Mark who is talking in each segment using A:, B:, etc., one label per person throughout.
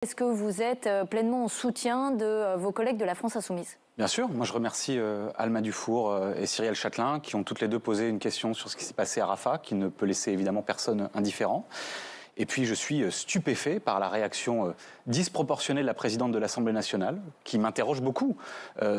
A: Est-ce que vous êtes pleinement en soutien de vos collègues de la France Insoumise?
B: Bien sûr, moi je remercie Alma Dufour et Cyrielle Châtelain qui ont toutes les deux posé une question sur ce qui s'est passé à Rafah, qui ne peut laisser évidemment personne indifférent. Et puis je suis stupéfait par la réaction disproportionnée de la présidente de l'Assemblée nationale, qui m'interroge beaucoup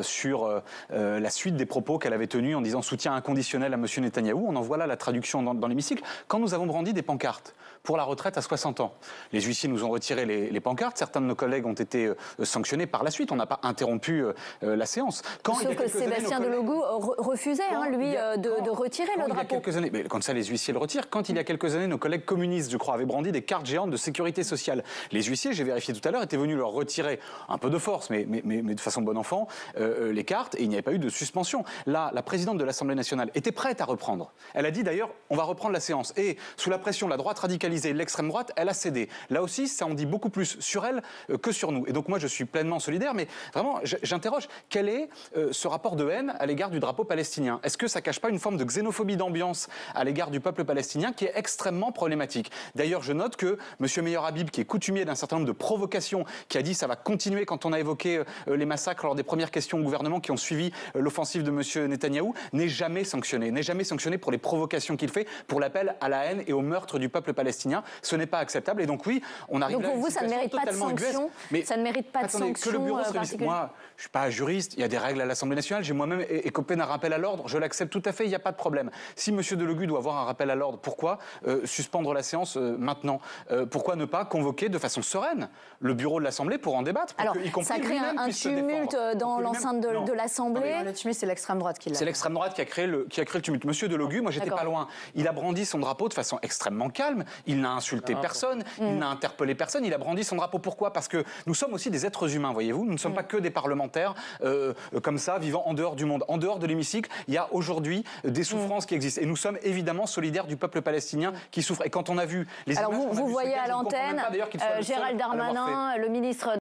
B: sur la suite des propos qu'elle avait tenus en disant soutien inconditionnel à M. Netanyahou. On en voit là la traduction dans l'hémicycle. Quand nous avons brandi des pancartes pour la retraite à 60 ans, les huissiers nous ont retiré les pancartes. Certains de nos collègues ont été sanctionnés par la suite. On n'a pas interrompu la séance.
A: Sauf que Sébastien Delogu refusait, lui, de retirer le drapeau.
B: Mais quand ça, les huissiers le retirent. Quand il y a quelques années, nos collègues communistes, je crois, avaient brandi des cartes géantes de sécurité sociale. Les huissiers, j'ai vérifié tout à l'heure, étaient venus leur retirer un peu de force, mais de façon bon enfant, les cartes, et il n'y avait pas eu de suspension. Là, la présidente de l'Assemblée nationale était prête à reprendre. Elle a dit d'ailleurs, on va reprendre la séance. Et sous la pression de la droite radicalisée, l'extrême droite, elle a cédé. Là aussi, ça en dit beaucoup plus sur elle que sur nous. Et donc moi, je suis pleinement solidaire, mais vraiment, j'interroge, quel est ce rapport de haine à l'égard du drapeau palestinien? Est-ce que ça cache pas une forme de xénophobie d'ambiance à l'égard du peuple palestinien qui est extrêmement problématique? D'ailleurs, je note que M. Meyer Habib, qui est coutumier d'un certain nombre de provocations, qui a dit ça va continuer quand on a évoqué les massacres lors des premières questions au gouvernement qui ont suivi l'offensive de M. Netanyahou, n'est jamais sanctionné pour les provocations qu'il fait, pour l'appel à la haine et au meurtre du peuple palestinien. Ce n'est pas acceptable. Et donc oui, on arrive
A: donc pour vous, ça ne mérite pas de sanction. Mais ça ne mérite pas de sanction particulière.
B: Moi, je ne suis pas juriste, il y a des règles à l'Assemblée nationale, j'ai moi-même écopé d'un rappel à l'ordre, je l'accepte tout à fait, il n'y a pas de problème. Si M. Delogu doit avoir un rappel à l'ordre, pourquoi suspendre la séance maintenant? Pourquoi ne pas convoquer de façon sereine le bureau de l'Assemblée pour en débattre?
A: Alors, ça crée un tumulte dans l'enceinte de l'Assemblée.
C: Le tumulte, c'est l'extrême droite qui l'a.
B: C'est l'extrême droite qui a créé le tumulte. M. Delogu, moi j'étais pas loin, il a brandi son drapeau de façon extrêmement calme, il n'a insulté personne, il n'a interpellé personne, il a brandi son drapeau. Pourquoi? Parce que nous sommes aussi des êtres humains, voyez-vous, nous ne sommes pas que des parlementaires comme ça, vivant en dehors du monde. En dehors de l'hémicycle, il y a aujourd'hui des souffrances qui existent. Et nous sommes évidemment solidaires du peuple palestinien qui souffre. Et quand on a vu les
A: images... Alors vous voyez à l'antenne Gérald Darmanin, le ministre